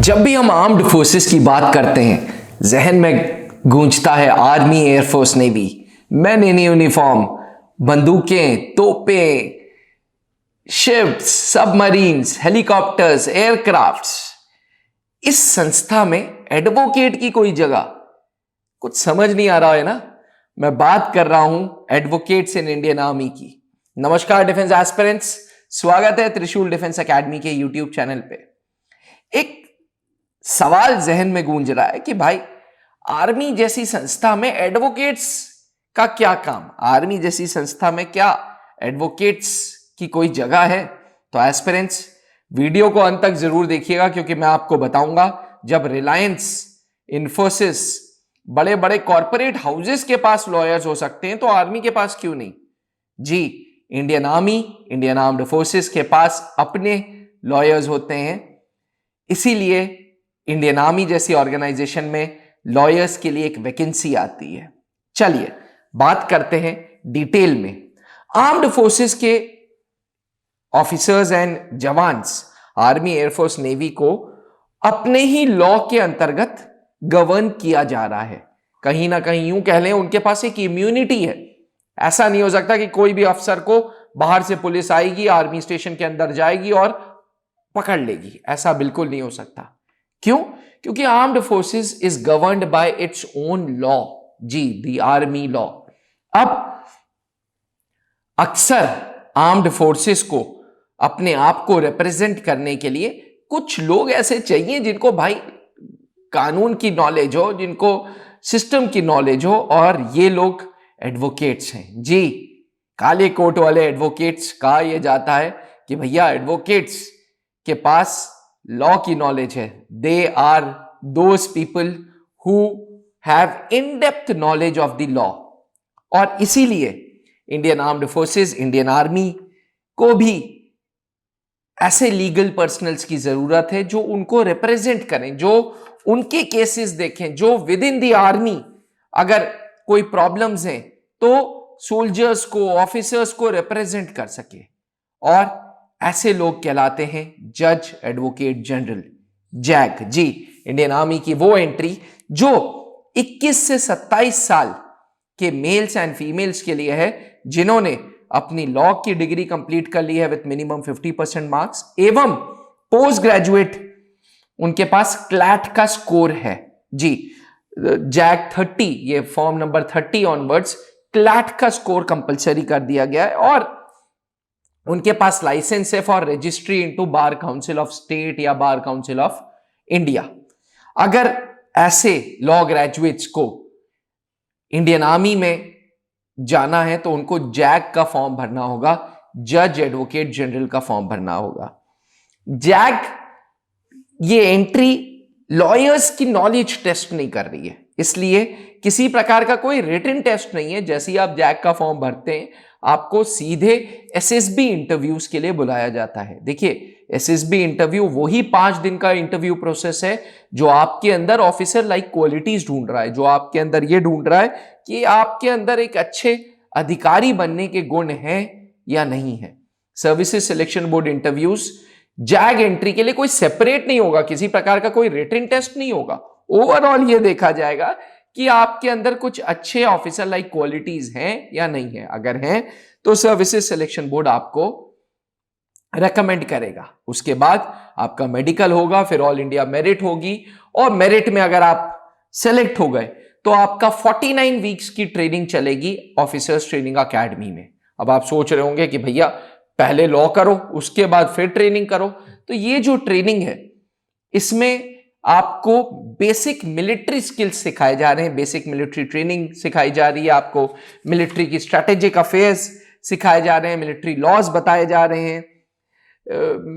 जब भी हम आर्म्ड फोर्सेस की बात करते हैं जहन में गूंजता है army, air force, navy, man in uniform, बंदूकें, तोपें, शिप्स, सबमरीन्स, हेलीकॉप्टर्स, एयरक्राफ्ट्स। इस संस्था में एडवोकेट की कोई जगह कुछ समझ नहीं आ रहा है ना। मैं बात कर रहा हूं एडवोकेट्स इन इंडियन आर्मी की। नमस्कार डिफेंस एस्पिरेंट्स, स्वागत है त्रिशूल डिफेंस एकेडमी के यूट्यूब चैनल पे। एक सवाल जहन में गूंज रहा है कि भाई आर्मी जैसी संस्था में एडवोकेट्स का क्या काम? आर्मी जैसी संस्था में क्या एडवोकेट्स की कोई जगह है? तो एस्पिरेंट्स वीडियो को अंत तक जरूर देखिएगा, क्योंकि मैं आपको बताऊंगा जब रिलायंस, इन्फोसिस, बड़े बड़े कॉरपोरेट हाउसेस के पास लॉयर्स हो सकते हैं तो आर्मी के पास क्यों नहीं? जी, Indian army, Indian armed forces के पास अपने लॉयर्स होते हैं। इसीलिए इंडियन आर्मी जैसी ऑर्गेनाइजेशन में लॉयर्स के लिए एक वैकेंसी आती है। चलिए बात करते हैं डिटेल में। आर्म्ड फोर्सेस के officers and jawans, army, air force, navy को अपने ही लॉ के अंतर्गत गवर्न किया जा रहा है। कहीं ना कहीं यूं कह लें उनके पास एक इम्यूनिटी है। ऐसा नहीं हो सकता कि कोई भी अफसर को बाहर से पुलिस आएगी, आर्मी स्टेशन के अंदर जाएगी और पकड़ लेगी। ऐसा बिल्कुल नहीं हो सकता। क्यों? क्योंकि armed forces is governed by its own law. जी, द आर्मी लॉ। अब अक्सर आर्म्ड फोर्सेस को अपने आप को रिप्रेजेंट करने के लिए कुछ लोग ऐसे चाहिए जिनको भाई कानून की नॉलेज हो, जिनको सिस्टम की नॉलेज हो, और ये लोग एडवोकेट्स हैं। जी, काले कोट वाले एडवोकेट्स। कहा यह जाता है कि भैया एडवोकेट्स के पास लॉ की नॉलेज है। They are those people who have in depth knowledge of the law. और इसीलिए Indian armed forces, Indian army को भी ऐसे लीगल पर्सनल्स की जरूरत है जो उनको रिप्रेजेंट करें, जो उनके केसेस देखें, जो विद इन द आर्मी अगर कोई प्रॉब्लम्स हैं तो सोल्जर्स को, ऑफिसर्स को रिप्रेजेंट कर सके। और ऐसे लोग कहलाते हैं जज एडवोकेट जनरल, जैग। जी, इंडियन आर्मी की वो एंट्री जो 21 से 27 साल के मेल्स एंड फीमेल्स के लिए है, जिन्होंने अपनी लॉ की डिग्री कंप्लीट कर ली है विद मिनिमम 50% मार्क्स, एवं पोस्ट ग्रेजुएट उनके पास क्लैट का स्कोर है। जी, जैग 30, ये फॉर्म नंबर 30 ऑनवर्ड्स क्लैट का स्कोर कंपलसरी कर दिया गया है। और उनके पास लाइसेंस है for registry into bar council of state या बार काउंसिल ऑफ इंडिया। अगर ऐसे लॉ ग्रेजुएट्स को इंडियन आर्मी में जाना है तो उनको जैग का फॉर्म भरना होगा, जज एडवोकेट जनरल का फॉर्म भरना होगा। जैग ये एंट्री लॉयर्स की नॉलेज टेस्ट नहीं कर रही है, इसलिए किसी प्रकार का कोई रिटन टेस्ट नहीं है। जैसे ही आप जैग का फॉर्म भरते हैं आपको सीधे एसएसबी इंटरव्यूज के लिए बुलाया जाता है। देखिए, एसएसबी इंटरव्यू वही 5 दिन का इंटरव्यू प्रोसेस है जो आपके अंदर ऑफिसर लाइक क्वालिटीज ढूंढ रहा है, जो आपके अंदर ये ढूंढ रहा है कि आपके अंदर एक अच्छे अधिकारी बनने के गुण हैं या नहीं है। Services selection board interviews zag entry के लिए कोई सेपरेट नहीं होगा, किसी प्रकार का कोई रिटन टेस्ट नहीं होगा। ओवरऑल ये देखा जाएगा कि आपके अंदर कुछ अच्छे ऑफिसर लाइक क्वालिटीज हैं या नहीं है। अगर हैं तो सर्विसेज सिलेक्शन बोर्ड आपको रेकमेंड करेगा। उसके बाद आपका मेडिकल होगा, फिर ऑल इंडिया मेरिट होगी, और मेरिट में अगर आप सेलेक्ट हो गए तो आपका 49 वीक्स की ट्रेनिंग चलेगी ऑफिसर्स ट्रेनिंग अकेडमी में। अब आप सोच रहे होंगे कि भैया पहले लॉ करो उसके बाद फिर ट्रेनिंग करो। तो ये जो ट्रेनिंग है इसमें आपको बेसिक मिलिट्री स्किल्स सिखाए जा रहे हैं, बेसिक मिलिट्री ट्रेनिंग सिखाई जा रही है आपको, मिलिट्री की स्ट्रैटेजिक अफेयर्स सिखाए जा रहे हैं, मिलिट्री लॉज बताए जा रहे हैं,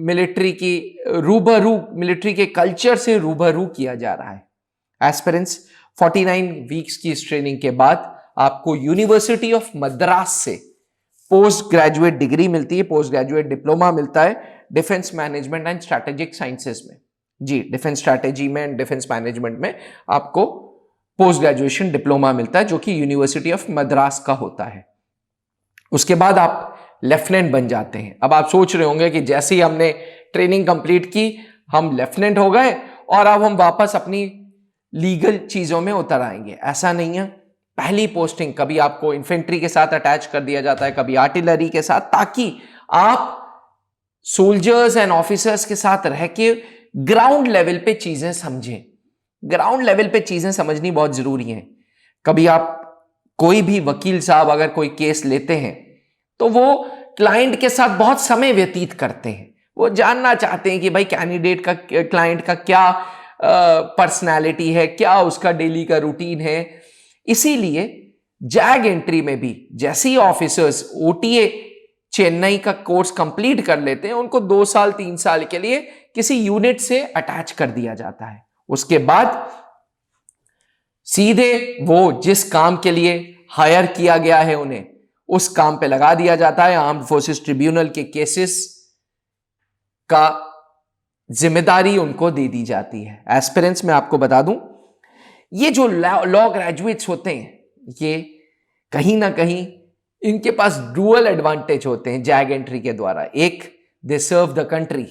मिलिट्री की रूबरू, मिलिट्री के कल्चर से रूबरू किया जा रहा है। एस्पिरेंट्स 49 वीक्स की इस ट्रेनिंग के बाद आपको यूनिवर्सिटी ऑफ मद्रास से पोस्ट ग्रेजुएट डिग्री मिलती है, पोस्ट ग्रेजुएट डिप्लोमा मिलता है defence management and strategic sciences में। जी, डिफेंस स्ट्रैटेजी में, डिफेंस मैनेजमेंट में आपको पोस्ट ग्रेजुएशन डिप्लोमा मिलता है जो कि यूनिवर्सिटी ऑफ मद्रास का होता है। उसके बाद आप लेफ्टिनेंट बन जाते हैं। अब आप सोच रहे होंगे कि जैसे ही हमने ट्रेनिंग कंप्लीट की हम लेफ्टिनेंट हो गए और अब हम वापस अपनी लीगल चीजों में उतर आएंगे। ऐसा नहीं है। पहली पोस्टिंग कभी आपको इन्फेंट्री के साथ अटैच कर दिया जाता है, कभी आर्टिलरी के साथ, ताकि आप सोल्जर्स एंड ऑफिसर्स के साथ रह के ग्राउंड लेवल पे चीजें समझें। ग्राउंड लेवल पे चीजें समझनी बहुत जरूरी है। कभी आप कोई भी वकील साहब अगर कोई केस लेते हैं तो वो क्लाइंट के साथ बहुत समय व्यतीत करते हैं। वो जानना चाहते हैं कि भाई कैंडिडेट का, क्लाइंट का क्या पर्सनैलिटी है, क्या उसका डेली का रूटीन है। इसीलिए जैग एंट्री में भी जैसे ही ऑफिसर्स ओटीए चेन्नई का कोर्स कंप्लीट कर लेते हैं, उनको 2 साल 3 साल के लिए किसी यूनिट से अटैच कर दिया जाता है। उसके बाद सीधे वो जिस काम के लिए हायर किया गया है उन्हें उस काम पे लगा दिया जाता है। आर्म्ड फोर्सेस ट्रिब्यूनल के केसेस का जिम्मेदारी उनको दे दी जाती है। एस्पिरेंट्स में आपको बता दूं, ये जो लॉ ग्रेजुएट्स होते हैं, ये कहीं ना कहीं इनके पास डुअल एडवांटेज होते हैं जैग एंट्री के द्वारा। एक, दे सर्व द कंट्री,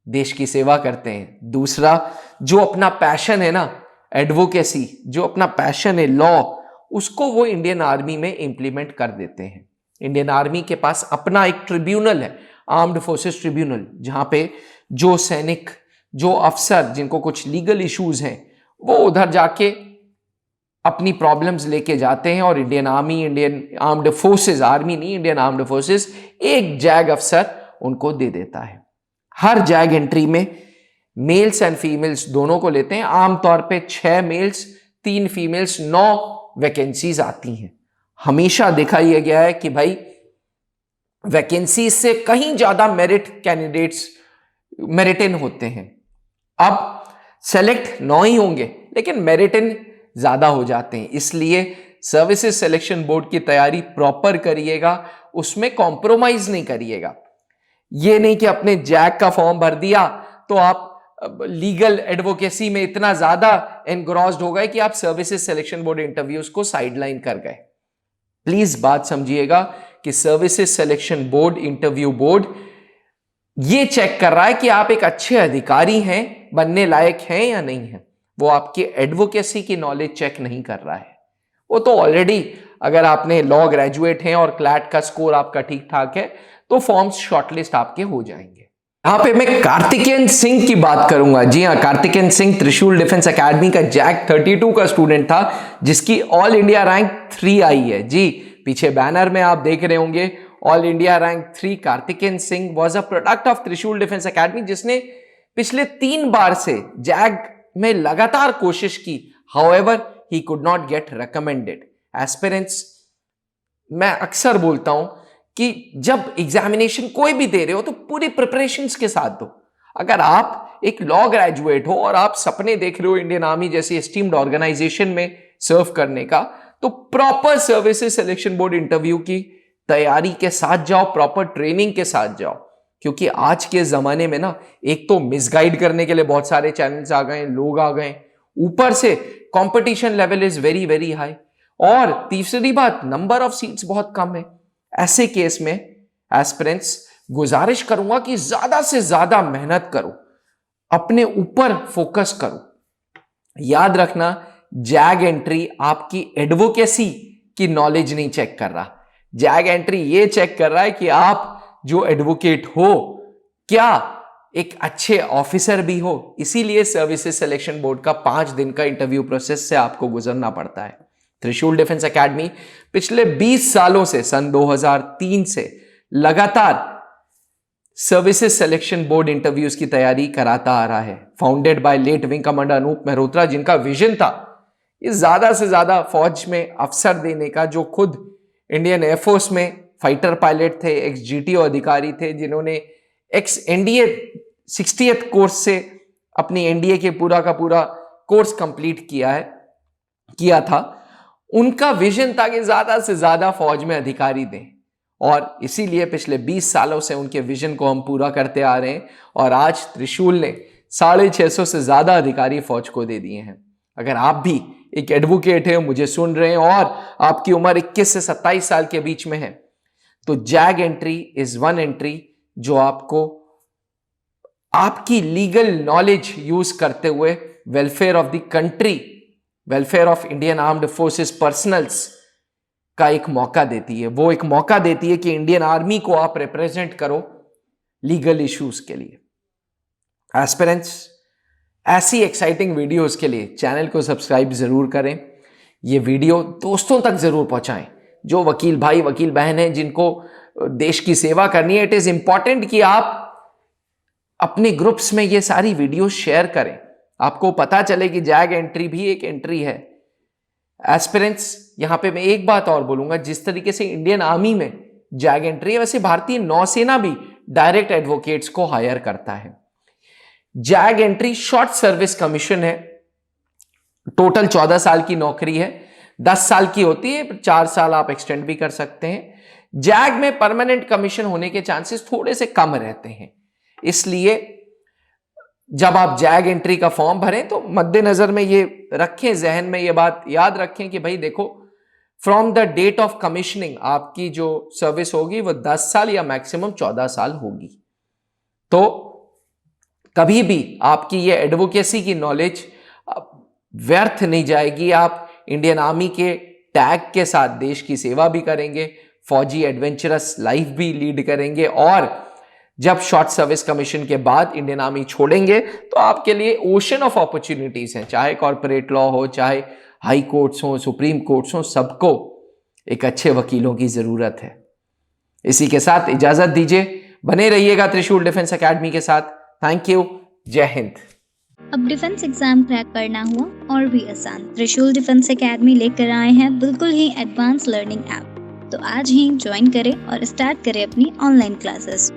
देश की सेवा करते हैं। दूसरा, जो अपना पैशन है ना, एडवोकेसी, जो अपना पैशन है लॉ, उसको वो इंडियन आर्मी में इंप्लीमेंट कर देते हैं। इंडियन आर्मी के पास अपना एक ट्रिब्यूनल है, आर्म्ड फोर्सेस ट्रिब्यूनल, जहां पे जो सैनिक, जो अफसर जिनको कुछ लीगल इश्यूज हैं, वो उधर जाके अपनी प्रॉब्लम्स लेके जाते हैं और Indian army, Indian armed forces, army नहीं, इंडियन आर्म्ड फोर्सेस एक जैग अफसर उनको दे देता है। हर जैग एंट्री में मेल्स एंड फीमेल्स दोनों को लेते हैं। आमतौर पे 6 मेल्स 3 फीमेल्स 9 वैकेंसीज आती हैं। हमेशा देखा यह गया है कि भाई वैकेंसी से कहीं ज्यादा मेरिट कैंडिडेट्स मेरिट इन होते हैं। अब सेलेक्ट 9 ही होंगे लेकिन मेरिट इन ज्यादा हो जाते हैं। इसलिए सर्विसेज सिलेक्शन बोर्ड की तैयारी प्रॉपर करिएगा, उसमें कॉम्प्रोमाइज नहीं करिएगा। ये नहीं कि अपने जैग का फॉर्म भर दिया तो आप लीगल एडवोकेसी में इतना ज्यादा एनग्रॉस्ड हो गए कि आप सर्विसेज सिलेक्शन बोर्ड इंटरव्यूज को साइडलाइन कर गए। प्लीज बात समझिएगा कि services selection board, interview board ये चेक कर रहा है कि आप एक अच्छे अधिकारी हैं, बनने लायक हैं या नहीं है। वो आपकी एडवोकेसी की नॉलेज चेक नहीं कर रहा है। वो तो ऑलरेडी, अगर आपने लॉ ग्रेजुएट हैं और क्लैट का स्कोर आपका ठीक ठाक है तो फॉर्म्स शॉर्टलिस्ट आपके हो जाएंगे। यहां पे मैं कार्तिकेयन सिंह की बात करूंगा। जी हां, कार्तिकेयन सिंह त्रिशूल डिफेंस एकेडमी का जैग 32 का स्टूडेंट था, जिसकी ऑल इंडिया रैंक 3 आई है। जी, पीछे बैनर में आप देख रहे होंगे all India rank 3। Karthikeyan Singh was a product of त्रिशूल डिफेंस एकेडमी, जिसने पिछले 3 बार से जैग में लगातार कोशिश की। However he could not gate recommended. Aspirants, मैं अक्सर बोलता हूं कि जब एग्जामिनेशन कोई भी दे रहे हो तो पूरी प्रिपरेशंस के साथ दो। अगर आप एक लॉ ग्रेजुएट हो और आप सपने देख रहे हो इंडियन आर्मी जैसी एस्टीम्ड ऑर्गेनाइजेशन में सर्व करने का, तो proper services selection board interview की तैयारी के साथ जाओ, प्रॉपर ट्रेनिंग के साथ जाओ। क्योंकि आज के जमाने में ना, एक तो मिसगाइड करने के लिए बहुत सारे चैनल्स आ गए, लोग आ गए, ऊपर से competition level is very very high, और तीसरी बात, नंबर ऑफ सीट्स बहुत कम है। ऐसे केस में एस्पिरेंट्स, गुजारिश करूंगा कि ज्यादा से ज्यादा मेहनत करो, अपने ऊपर फोकस करो। याद रखना, जैग एंट्री आपकी एडवोकेसी की नॉलेज नहीं चेक कर रहा। जैग एंट्री ये चेक कर रहा है कि आप जो एडवोकेट हो, क्या एक अच्छे ऑफिसर भी हो। इसीलिए सर्विसेज सिलेक्शन बोर्ड का 5 दिन का इंटरव्यू प्रोसेस से आपको गुजरना पड़ता है। त्रिशूल डिफेंस एकेडमी पिछले 20 सालों से, सन 2003 से लगातार सर्विसेज सिलेक्शन बोर्ड इंटरव्यूज की तैयारी कराता आ रहा है। Founded by late wing commander Anup Mehrotra, जिनका विजन था इस ज्यादा से ज्यादा फौज में अफसर देने का, जो खुद इंडियन एयरफोर्स में फाइटर पायलट थे, एक्स जीटीओ अधिकारी थे, जिन्होंने एक्स एनडीए 60th कोर्स से अपनी एनडीए के पूरा का पूरा कोर्स कंप्लीट किया था। उनका विजन था कि ज्यादा से ज्यादा फौज में अधिकारी दें, और इसीलिए पिछले 20 सालों से उनके विजन को हम पूरा करते आ रहे हैं, और आज त्रिशूल ने 650 से ज्यादा अधिकारी फौज को दे दिए हैं। अगर आप भी एक एडवोकेट है, मुझे सुन रहे हैं, और आपकी उम्र 21 से 27 साल के बीच में है, तो JAG entry is one entry जो आपको आपकी लीगल नॉलेज यूज करते हुए welfare of the country, welfare of Indian armed forces personnels का एक मौका देती है। वो एक मौका देती है कि इंडियन आर्मी को आप रिप्रेजेंट करो लीगल इश्यूज के लिए। एस्पिरेंट्स, ऐसी एक्साइटिंग वीडियोस के लिए चैनल को सब्सक्राइब जरूर करें। ये वीडियो दोस्तों तक जरूर पहुंचाएं, जो वकील भाई वकील बहन हैं जिनको देश की सेवा करनी है। इट इज इंपॉर्टेंट कि आप अपने ग्रुप्स में ये सारी वीडियो शेयर करें, आपको पता चले कि जैग एंट्री भी एक एंट्री है। एस्पिरेंट्स, यहां पे मैं एक बात और बोलूंगा, जिस तरीके से इंडियन आर्मी में जैग एंट्री है, वैसे भारतीय नौसेना भी डायरेक्ट एडवोकेट्स को हायर करता है। Zag entry short service commission है, टोटल 14 साल की नौकरी है, 10 साल की होती है, 4 साल आप एक्सटेंड भी कर सकते हैं। जैग में परमानेंट कमीशन होने के चांसेस थोड़े से कम रहते हैं, इसलिए जब आप जैग एंट्री का फॉर्म भरें तो मद्देनजर में ये रखें, जहन में ये बात याद रखें कि भाई देखो, from the date of commissioning आपकी जो सर्विस होगी वो 10 साल या मैक्सिमम 14 साल होगी। तो कभी भी आपकी ये एडवोकेसी की नॉलेज व्यर्थ नहीं जाएगी। आप इंडियन आर्मी के टैग के साथ देश की सेवा भी करेंगे, फौजी एडवेंचरस लाइफ भी लीड करेंगे, और जब शॉर्ट सर्विस कमीशन के बाद इंडियन आर्मी छोड़ेंगे तो आपके लिए ओशन ऑफ अपॉर्चुनिटीज हैं, चाहे कॉर्पोरेट लॉ हो, चाहे हाई कोर्ट्स हो, सुप्रीम कोर्ट्स हो, सबको एक अच्छे वकीलों की जरूरत है। इसी के साथ इजाजत दीजिए, बने रहिएगा त्रिशूल डिफेंस एकेडमी के साथ। थैंक यू, जय हिंद। अब डिफेंस एग्जाम क्रैक करना हुआ और भी आसान, त्रिशूल डिफेंस एकेडमी लेकर आए हैं बिल्कुल ही एडवांस लर्निंग ऐप। तो आज ही ज्वाइन करें और स्टार्ट करें अपनी ऑनलाइन क्लासेस।